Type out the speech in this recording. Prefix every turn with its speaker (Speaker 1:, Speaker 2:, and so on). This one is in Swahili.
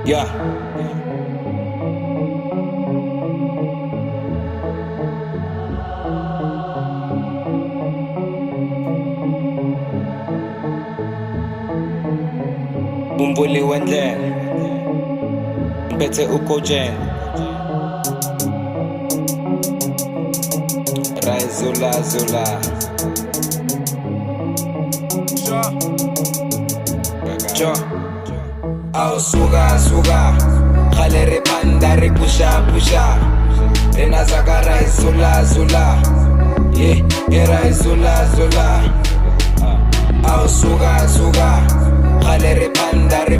Speaker 1: Yeah. Bumbuli wendlela Mpethe ukojeni Rai zula zula Jo Au suga suga Khale re panda re pusha pusha Rena zaka rai zula zula Rai zula zula Au suga suga Khale re panda re